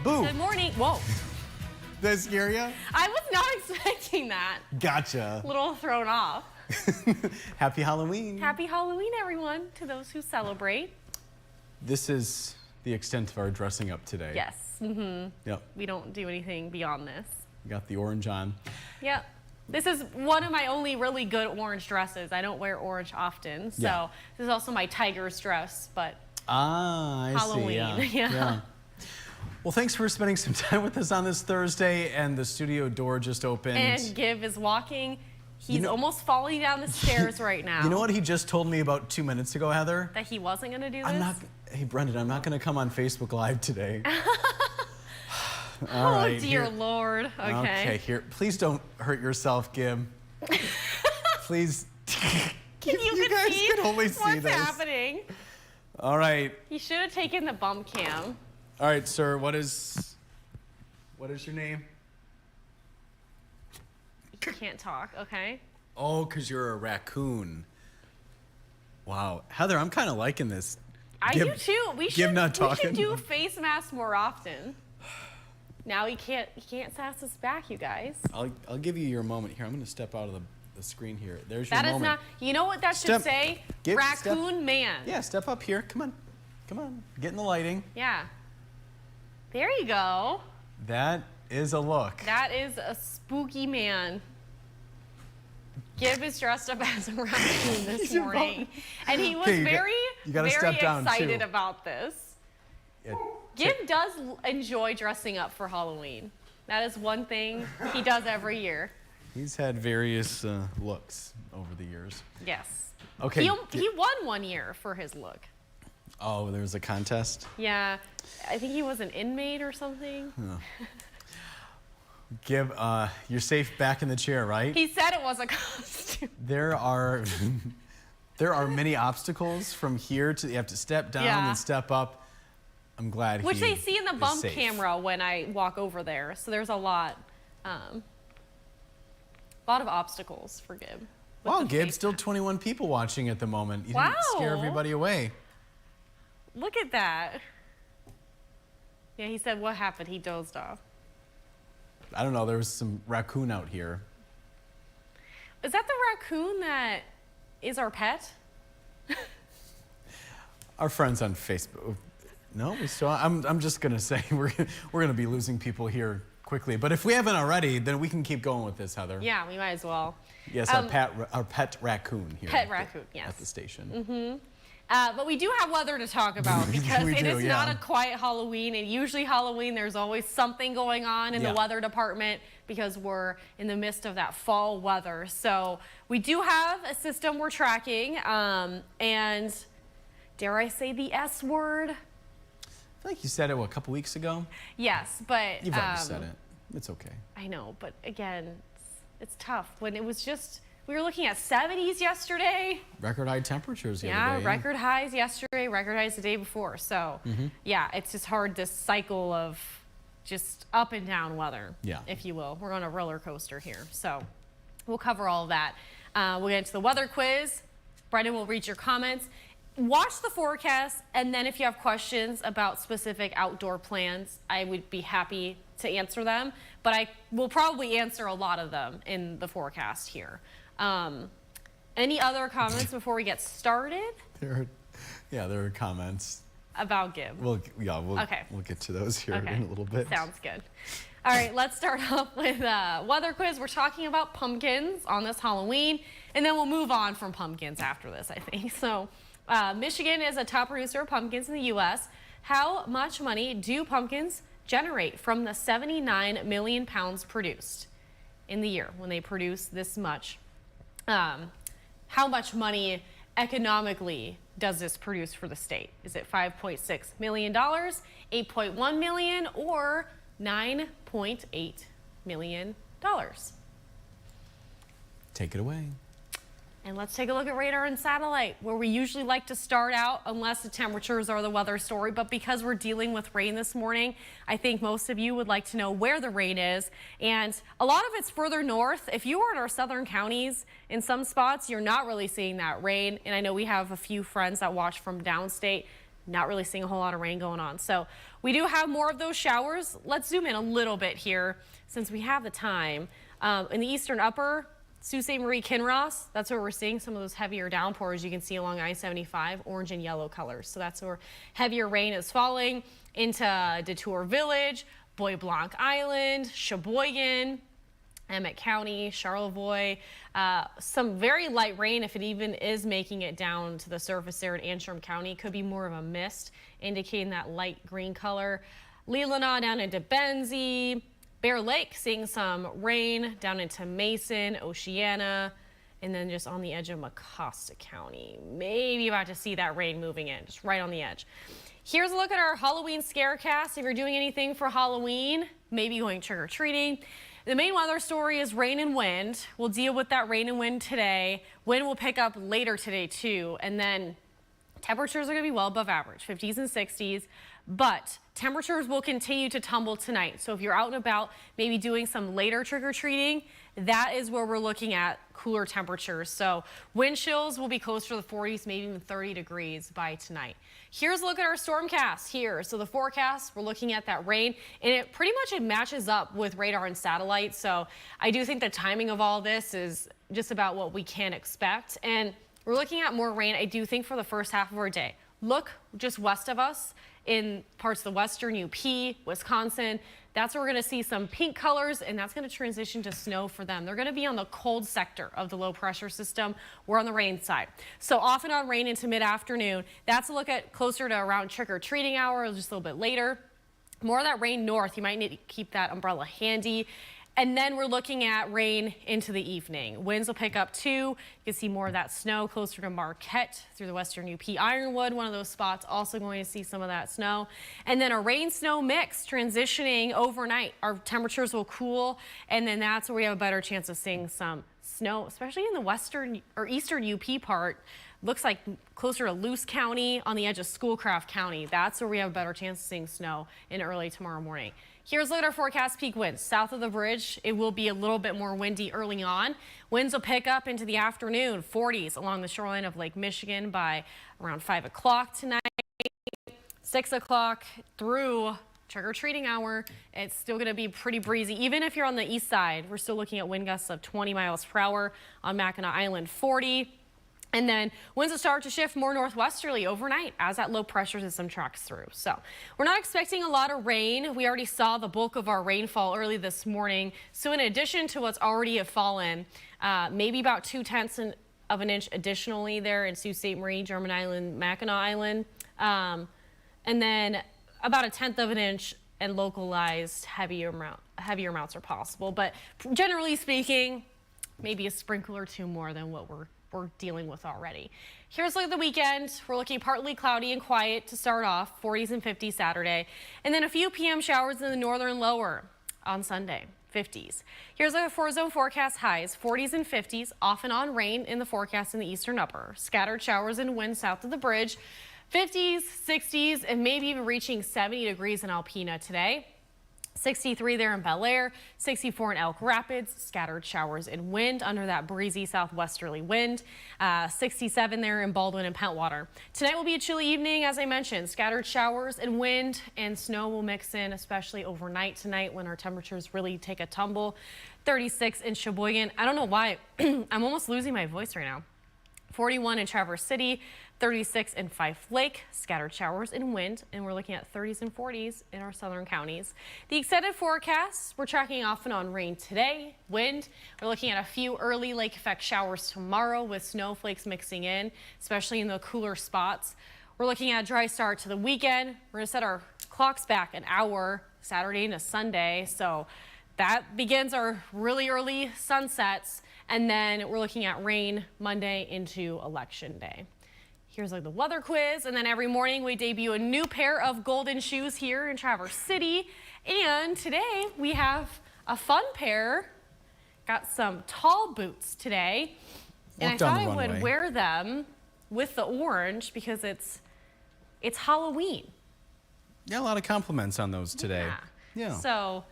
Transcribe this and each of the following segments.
Boo. Good morning. Whoa. Did I scare you? I was not expecting that. Gotcha. A little thrown off. Happy Halloween. Happy Halloween, everyone, to those who celebrate. This is the extent of our dressing up today. Yes. Mm-hmm. Yep. We don't do anything beyond this. We got the orange on. Yep. This is one of my only really good orange dresses. I don't wear orange often, so Yeah. this is also my tiger's dress, but I Halloween. see. Yeah. Well, thanks for spending some time with us on this Thursday, and the studio door just opened. And Gibb is walking. He's almost falling down the stairs right now. You know what he just told me about 2 minutes ago, Heather? That he wasn't going to do this? Hey, Brendan, I'm not going to come on Facebook Live today. All Oh, right, dear here. Lord. Okay. Okay, here. Please don't hurt yourself, Gibb. Please. You guys see can only see what's this. happening. All right. He should have taken the bump cam. All right, sir. What is your name? He can't talk, okay? Oh, because you're a raccoon. Wow. Heather, I'm kind of liking this. I do too. We should talking. do face masks more often. Now he can't sass us back, you guys. I'll give you your moment here. I'm going to step out of the screen here. There's your That is moment. not. You know what that should say? Step. Raccoon man. Yeah, step up here. Come on. Come on. Get in the lighting. Yeah. There you go. That is a look. That is a spooky man. Gibb is dressed up as a raccoon this morning. And he was very excited about this. Yeah. Gibb does enjoy dressing up for Halloween. That is one thing he does every year. He's had various looks over the years. Yes. Okay. He won one year for his look. Oh, there was a contest? Yeah. I think he was an inmate or something. Oh. Gibb, you're safe back in the chair, right? He said it was a costume. There are many obstacles from here to you have to step down and step up. I'm glad Which they see in the bump safe. camera when I walk over there. So there's a lot of obstacles for Gibb. Wow, Gibb, still 21 people watching at the moment. You didn't scare everybody away. Look at that. Yeah, he said what happened? He dozed off. I don't know. There was some raccoon out here. Is that the raccoon that is our pet? Our friends on Facebook. No, we still. I'm just gonna say we're gonna be losing people here quickly. But if we haven't already, then we can keep going with this, Heather. Yeah, we might as well. Yes, our pet raccoon here. Yes. At the station. Mm-hmm. But we do have weather to talk about because it is not a quiet Halloween. And usually Halloween, there's always something going on in the weather department because we're in the midst of that fall weather. So we do have a system we're tracking. And dare I say the S word? I feel like you said it a couple weeks ago. Yes, but you've already said it. It's okay. I know, but again, it's tough when it was just. We were looking at 70s yesterday. Record high temperatures the other day. Yeah, record highs yesterday, record highs the day before. So, yeah, it's just hard, this cycle of just up and down weather, if you will. We're on a roller coaster here. So we'll cover all of that. We'll get into the weather quiz. Brendan will read your comments. Watch the forecast, and then if you have questions about specific outdoor plans, I would be happy to answer them. But I will probably answer a lot of them in the forecast here. Any other comments before we get started? There are comments about Gibb. We'll get to those here in a little bit. Sounds good. All right, let's start off with weather quiz. We're talking about pumpkins on this Halloween, and then we'll move on from pumpkins after this, I think. So, Michigan is a top producer of pumpkins in the U.S. How much money do pumpkins generate from the 79 million pounds produced in the year when they produce this much? How much money economically does this produce for the state? Is it $5.6 million, $8.1 million, or $9.8 million? Take it away. And let's take a look at radar and satellite, where we usually like to start out unless the temperatures are the weather story. But because we're dealing with rain this morning, I think most of you would like to know where the rain is. And a lot of it's further north. If you are in our southern counties, in some spots, you're not really seeing that rain. And I know we have a few friends that watch from downstate. not really seeing a whole lot of rain going on. So we do have more of those showers. Let's zoom in a little bit here since we have the time. In the eastern upper, Sault Ste. Marie, Kinross, that's where we're seeing some of those heavier downpours you can see along I-75, orange and yellow colors. So that's where heavier rain is falling into Detour Village, Bois Blanc Island, Sheboygan, Emmett County, Charlevoix. Some very light rain, if it even is making it down to the surface there in Antrim County. Could be more of a mist, indicating that light green color. Leelanau down into Benzie. Bear Lake seeing some rain down into Mason, Oceana, and then just on the edge of Mecosta County. Maybe about to see that rain moving in, just right on the edge. Here's a look at our Halloween scarecast. If you're doing anything for Halloween, maybe going trick-or-treating. The main weather story is rain and wind. We'll deal with that rain and wind today. Wind will pick up later today too, and then temperatures are going to be well above average, 50s and 60s, but temperatures will continue to tumble tonight. So if you're out and about, maybe doing some later trick-or-treating, that is where we're looking at cooler temperatures. So wind chills will be closer to the 40s, maybe even 30 degrees by tonight. Here's a look at our stormcast here. So the forecast, we're looking at that rain, and it pretty much matches up with radar and satellite. So I do think the timing of all this is just about what we can expect. And we're looking at more rain, I do think, for the first half of our day. Look just west of us in parts of the western UP, Wisconsin. That's where we're going to see some pink colors, and that's going to transition to snow for them. They're going to be on the cold sector of the low pressure system. We're on the rain side. So off and on rain into mid-afternoon. That's a look at closer to around trick-or-treating hour, just a little bit later. More of that rain north. You might need to keep that umbrella handy. And then we're looking at rain into the evening. Winds will pick up too. You can see more of that snow closer to Marquette through the western UP. Ironwood, one of those spots, also going to see some of that snow. And then a rain-snow mix transitioning overnight. Our temperatures will cool, and then that's where we have a better chance of seeing some snow, especially in the western or eastern UP part. Looks like closer to Luce County on the edge of Schoolcraft County. That's where we have a better chance of seeing snow in early tomorrow morning. Here's a look at our forecast peak winds. South of the bridge, it will be a little bit more windy early on. Winds will pick up into the afternoon, 40s along the shoreline of Lake Michigan by around 5 o'clock tonight, 6 o'clock through trick-or-treating hour. It's still going to be pretty breezy. Even if you're on the east side, we're still looking at wind gusts of 20 miles per hour. On Mackinac Island, 40. And then winds will start to shift more northwesterly overnight as that low pressure system tracks through. So we're not expecting a lot of rain. We already saw the bulk of our rainfall early this morning. So in addition to what's already have fallen, maybe about 0.2 of an inch additionally there in Sault Ste. Marie, German Island, Mackinac Island. And then about 1/10 of an inch and localized heavier amounts are possible. But generally speaking, maybe a sprinkle or two more than what we're dealing with already. Here's a look at the weekend. We're looking partly cloudy and quiet to start off, 40s and 50s Saturday, and then a few PM showers in the northern lower on Sunday, 50s. Here's a 4-zone forecast highs, 40s and 50s, off and on rain in the forecast in the eastern upper, scattered showers and wind south of the bridge, 50s, 60s, and maybe even reaching 70 degrees in Alpena today. 63 there in Bel Air, 64 in Elk Rapids, scattered showers and wind under that breezy southwesterly wind, 67 there in Baldwin and Pentwater. Tonight will be a chilly evening, as I mentioned, scattered showers and wind, and snow will mix in, especially overnight tonight when our temperatures really take a tumble. 36 in Sheboygan. I don't know why, I'm almost losing my voice right now. 41 in Traverse City, 36 in Fife Lake, scattered showers and wind, and we're looking at 30s and 40s in our southern counties. The extended forecasts, we're tracking off and on rain today, wind. We're looking at a few early lake effect showers tomorrow with snowflakes mixing in, especially in the cooler spots. We're looking at a dry start to the weekend. We're going to set our clocks back an hour Saturday into Sunday, so that begins our really early sunsets. And then we're looking at rain Monday into Election Day. Here's like the weather quiz. And then every morning we debut a new pair of golden shoes here in Traverse City. And today we have a fun pair. Got some tall boots today. And I thought I would wear them with the orange because it's Halloween. Yeah, a lot of compliments on those today. Yeah. So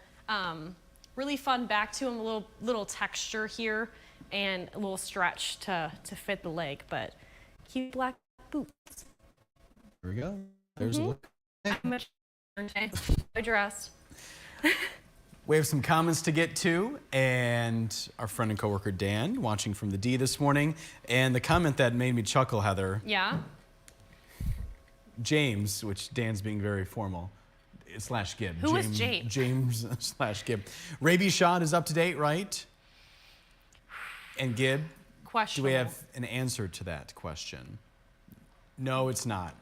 really fun back to them, a little texture here and a little stretch to fit the leg, but cute black boots. Here we go. There's a look. I'm dressed. We have some comments to get to, and our friend and coworker Dan watching from the D this morning. And the comment that made me chuckle, Heather. Yeah. James, which Dan's being very formal, / Gib. Who is James? James / Gib. Rabies shot is up to date, right? And Gib, do we have an answer to that question? No, it's not.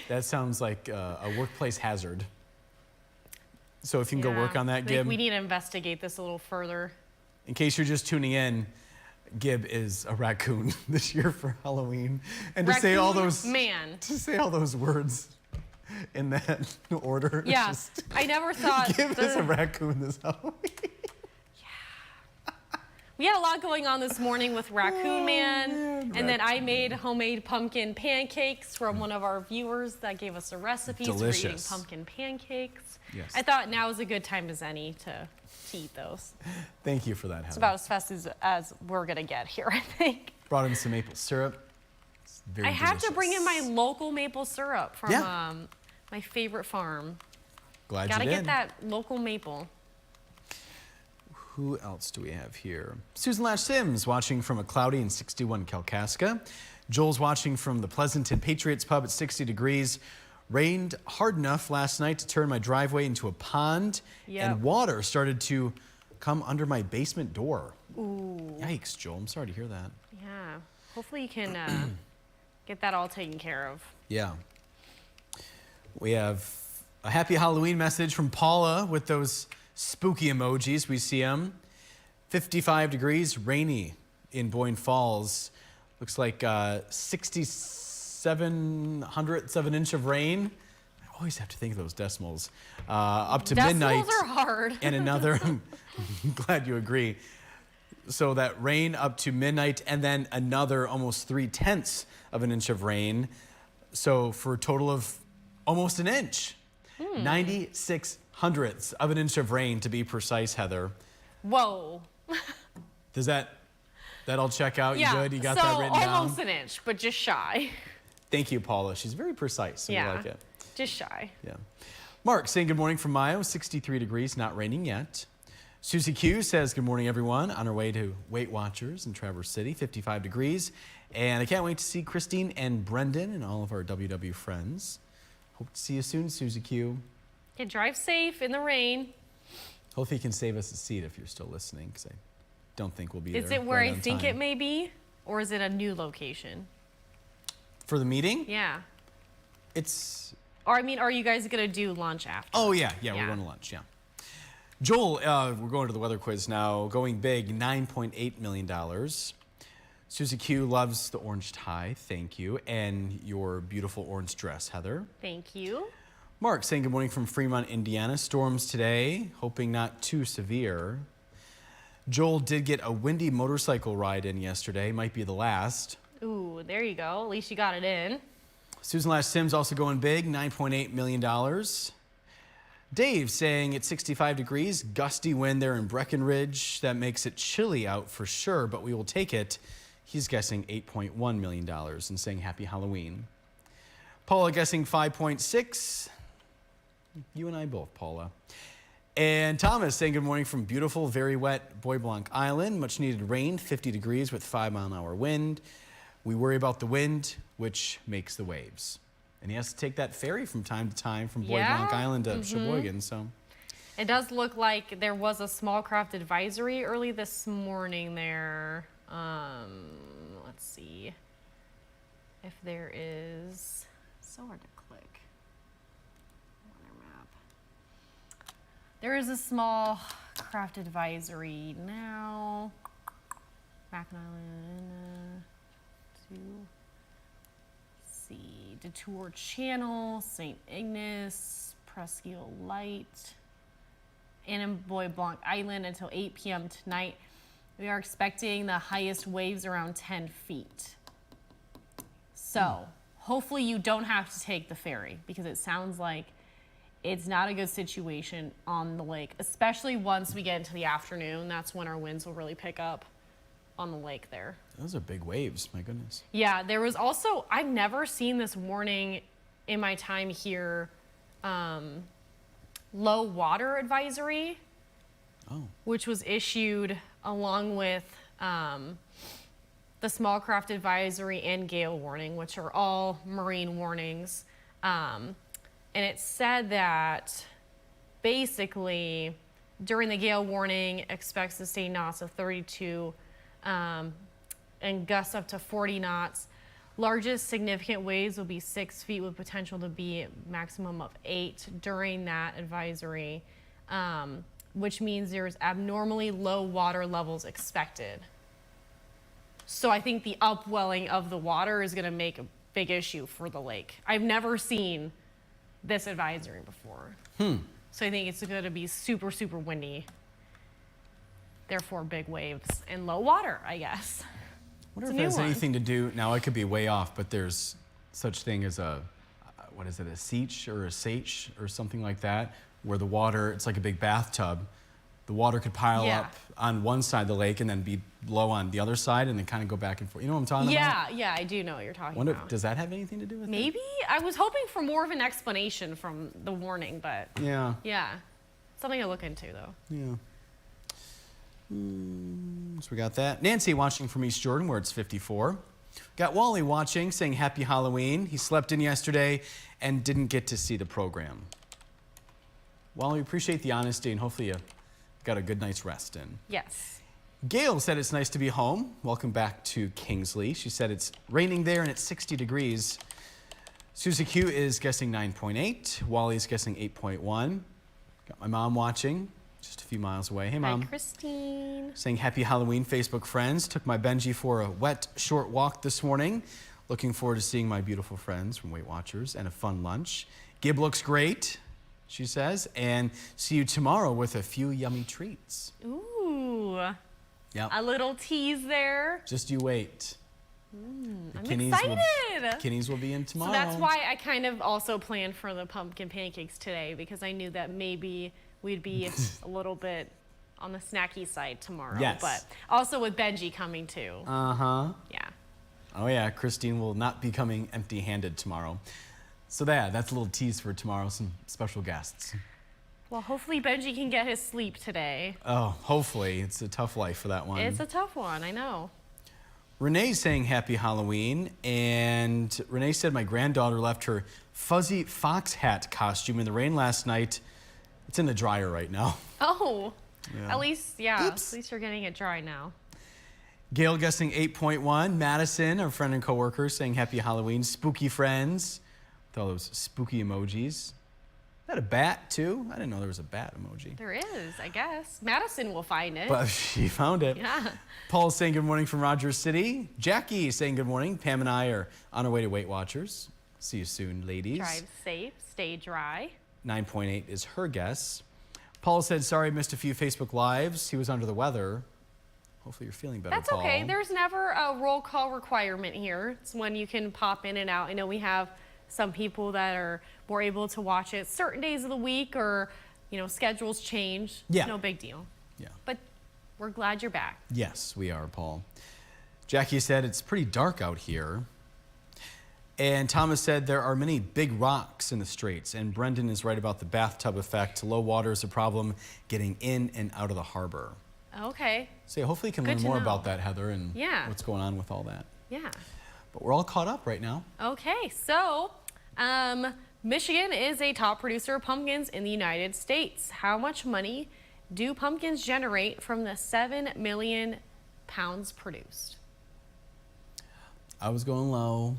That sounds like a workplace hazard. So if you can go work on that, Gib. We need to investigate this a little further. In case you're just tuning in, Gib is a raccoon this year for Halloween. And to say all those words in that order. Yeah, I never thought Gib is a raccoon this Halloween. We had a lot going on this morning with Raccoon Man, and then I made homemade pumpkin pancakes from one of our viewers that gave us a recipe. Delicious. So we're eating pumpkin pancakes. Yes. I thought now is a good time as any to eat those. Thank you for that, Heather. It's about as fast as we're gonna get here, I think. Brought in some maple syrup. It's very I have delicious. to bring in my local maple syrup from my favorite farm. Glad Gotta you did. get that local maple. Who else do we have here? Susan Lash Sims watching from a cloudy and 61 Kalkaska. Joel's watching from the Pleasanton Patriots Pub at 60 degrees. Rained hard enough last night to turn my driveway into a pond, and water started to come under my basement door. Ooh. Yikes, Joel. I'm sorry to hear that. Yeah. Hopefully you can get that all taken care of. Yeah. We have a happy Halloween message from Paula with those spooky emojis. We see them. 55 degrees, rainy in Boyne Falls. Looks like 6,700ths of an inch of rain. I always have to think of those decimals. Up to midnight. Decimals are hard. And another, I'm glad you agree. So that rain up to midnight, and then another almost 3/10 of an inch of rain. So for a total of almost an inch. 96/100ths of an inch of rain, to be precise, Heather. Whoa. Does that all check out? Yeah. You good? You got that written down? So almost an inch, but just shy. Thank you, Paula. She's very precise, so we like it. Just shy. Yeah. Mark saying good morning from Mayo, 63 degrees, not raining yet. Susie Q says good morning, everyone. On our way to Weight Watchers in Traverse City, 55 degrees. And I can't wait to see Christine and Brendan and all of our WW friends. Hope to see you soon, Susie Q. Okay, drive safe in the rain. Hopefully you can save us a seat if you're still listening, because I don't think we'll be there. Is it where right I on think time. it may be, or is it a new location? For the meeting? Yeah. It's... Or I mean, are you guys gonna do lunch after? Oh, yeah, we're going to lunch, yeah. Joel, we're going to the weather quiz now. Going big, $9.8 million. Susie Q loves the orange tie, thank you, and your beautiful orange dress, Heather. Thank you. Mark saying good morning from Fremont, Indiana. Storms today, hoping not too severe. Joel did get a windy motorcycle ride in yesterday, might be the last. Ooh, there you go. At least you got it in. Susan Lash Sims also going big, $9.8 million. Dave saying it's 65 degrees, gusty wind there in Breckenridge. That makes it chilly out for sure, but we will take it. He's guessing $8.1 million and saying happy Halloween. Paula guessing 5.6. You and I both, Paula. And Thomas saying good morning from beautiful, very wet Bois Blanc Island. Much needed rain, 50 degrees with 5-mile-an-hour wind. We worry about the wind, which makes the waves. And he has to take that ferry from time to time from Bois Blanc Island to Sheboygan. So it does look like there was a small craft advisory early this morning there. Let's see if there is. So hard to click on their map. There is a small craft advisory now. Mackinac Island. See, Detour Channel, St. Ignace, Presque Isle Light, and in Bois Blanc Island until 8 p.m. tonight. We are expecting the highest waves around 10 feet. So hopefully you don't have to take the ferry, because it sounds like it's not a good situation on the lake, especially once we get into the afternoon. That's when our winds will really pick up on the lake there. those are big waves, my goodness. Yeah, there was also, I've never seen this warning in my time here, low water advisory, which was issued along with the small craft advisory and gale warning, which are all marine warnings. And it said that basically during the gale warning, expect sustained knots of 32 and gusts up to 40 knots. Largest significant waves will be 6 feet with potential to be a maximum of 8 during that advisory, which means there's abnormally low water levels expected. So I think the upwelling of the water is going to make a big issue for the lake. I've never seen this advisory before. So I think it's going to be super, super windy. Therefore, big waves and low water, I guess. I wonder if it has anything to do, now I could be way off, but there's such thing as a, what is it, a seach or a sage or something like that, where the water, it's like a big bathtub. The water could pile up on one side of the lake and then be low on the other side and then kind of go back and forth. You know what I'm talking about? Yeah, I do know what you're talking about. Does that have anything to do with it? Maybe? I was hoping for more of an explanation from the warning, but yeah. Something to look into, though. Yeah. So we got that. Nancy watching from East Jordan, where it's 54. Got Wally watching, saying happy Halloween. He slept in yesterday and didn't get to see the program. Wally, we appreciate the honesty and hopefully you got a good night's rest in. Yes. Gail said it's nice to be home. Welcome back to Kingsley. She said it's raining there and it's 60 degrees. Susie Q is guessing 9.8. Wally's guessing 8.1. Got my mom watching, just a few miles away. Hey, Mom. Hi, Christine. Saying happy Halloween, Facebook friends. Took my Benji for a wet, short walk this morning. Looking forward to seeing my beautiful friends from Weight Watchers and a fun lunch. Gib looks great, she says, and see you tomorrow with a few yummy treats. Ooh. Yep. A little tease there. Just you wait. I'm excited. Kinneys will be in tomorrow. So that's why I kind of also planned for the pumpkin pancakes today, because I knew that maybe we'd be a little bit on the snacky side tomorrow. Yes. But also with Benji coming too. Uh-huh. Yeah. Oh yeah, Christine will not be coming empty-handed tomorrow. So that's a little tease for tomorrow, some special guests. Well, hopefully Benji can get his sleep today. Oh, hopefully. It's a tough life for that one. It's a tough one, I know. Renee's saying happy Halloween, and Renee said my granddaughter left her fuzzy fox hat costume in the rain last night. It's in the dryer right now. Oh, Yeah. at least you're getting it dry now. Gail guessing 8.1. Madison, our friend and coworker, saying happy Halloween. Spooky friends with all those spooky emojis. Is that a bat too? I didn't know there was a bat emoji. There is, I guess. Madison will find it. But she found it. Yeah. Paul's saying good morning from Rogers City. Jackie saying good morning. Pam and I are on our way to Weight Watchers. See you soon, ladies. Drive safe, stay dry. 9.8 is her guess. Paul said, sorry, I missed a few Facebook Lives. He was under the weather. Hopefully you're feeling better, That's Paul. okay. There's never a roll call requirement here. It's when you can pop in and out. I know we have some people that are more able to watch it certain days of the week, or, schedules change. Yeah. No big deal. Yeah. But we're glad you're back. Yes, we are, Paul. Jackie said, it's pretty dark out here. And Thomas said, there are many big rocks in the straits. And Brendan is right about the bathtub effect. Low water is a problem getting in and out of the harbor. Okay. So hopefully you can Good learn to more know. about that, Heather, and Yeah. what's going on with all that. Yeah. But we're all caught up right now. Okay, so Michigan is a top producer of pumpkins in the United States. How much money do pumpkins generate from the 7 million pounds produced? I was going low.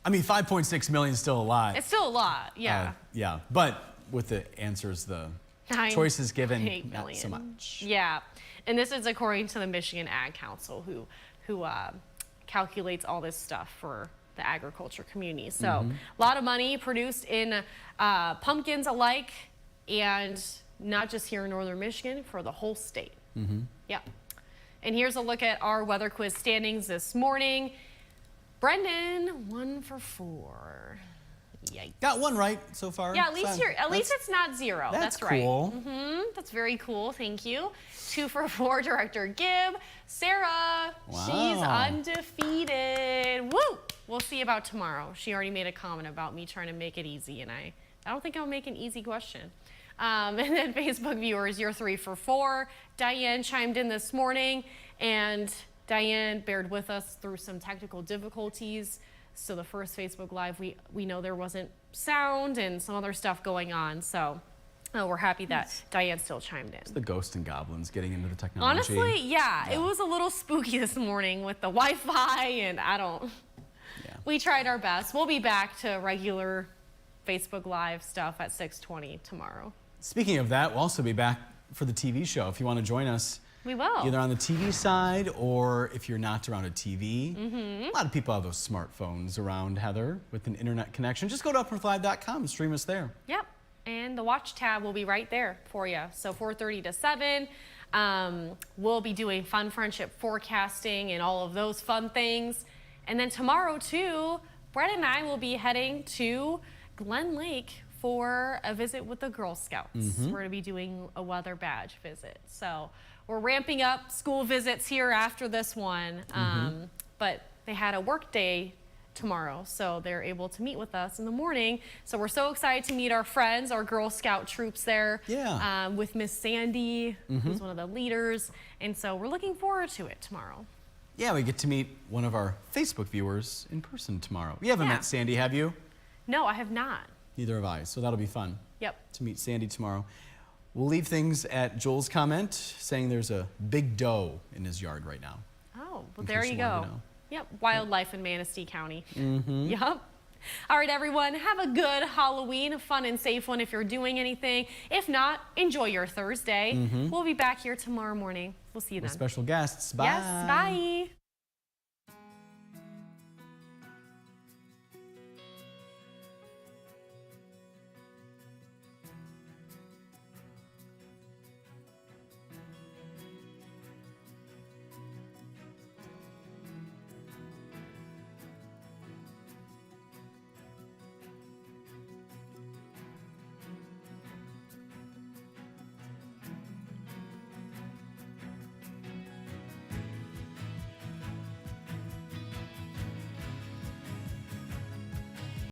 I mean, 5.6 million is still a lot. It's still a lot, yeah. Yeah, but with the answers, the choices given, 8 not million. so much. Yeah, and this is according to the Michigan Ag Council, who calculates all this stuff for the agriculture community. So a lot of money produced in pumpkins alike, and not just here in northern Michigan, for the whole state. Yeah. And here's a look at our weather quiz standings this morning. Brendan, 1 for 4. Yikes. Got one right so far. Yeah, at least it's not 0. That's right. cool. That's very cool. Thank you. 2 for 4, Director Gibb. Sarah, she's Wow. undefeated. Woo! We'll see about tomorrow. She already made a comment about me trying to make it easy, and I don't think I'll make an easy question. And then Facebook viewers, you're 3 for 4. Diane chimed in this morning, and Diane bared with us through some technical difficulties. So the first Facebook Live, we know there wasn't sound and some other stuff going on. So we're happy that Diane still chimed in. It's the ghosts and goblins getting into the technology. Honestly, yeah, it was a little spooky this morning with the Wi-Fi, and we tried our best. We'll be back to regular Facebook Live stuff at 6:20 tomorrow. Speaking of that, we'll also be back for the TV show. If you want to join us, we will. Either on the TV side, or if you're not around a TV. A lot of people have those smartphones around, Heather, with an internet connection. Just go to upnorthlive.com and stream us there. Yep, and the watch tab will be right there for you. So 4:30 to 7, we'll be doing fun friendship forecasting and all of those fun things. And then tomorrow, too, Brett and I will be heading to Glen Lake for a visit with the Girl Scouts. We're going to be doing a weather badge visit. So we're ramping up school visits here after this one, but they had a work day tomorrow, so they're able to meet with us in the morning. So we're so excited to meet our friends, our Girl Scout troops there, with Miss Sandy, who's one of the leaders, and so we're looking forward to it tomorrow. Yeah, we get to meet one of our Facebook viewers in person tomorrow. You haven't met Sandy, have you? No, I have not. Neither have I, so that'll be fun. Yep. To meet Sandy tomorrow. We'll leave things at Joel's comment saying there's a big doe in his yard right now. Oh, well, there you go. Yep, wildlife in Manistee County. Yep. All right, everyone, have a good Halloween, a fun and safe one if you're doing anything. If not, enjoy your Thursday. We'll be back here tomorrow morning. We'll see you then. With special guests. Bye. Yes, bye.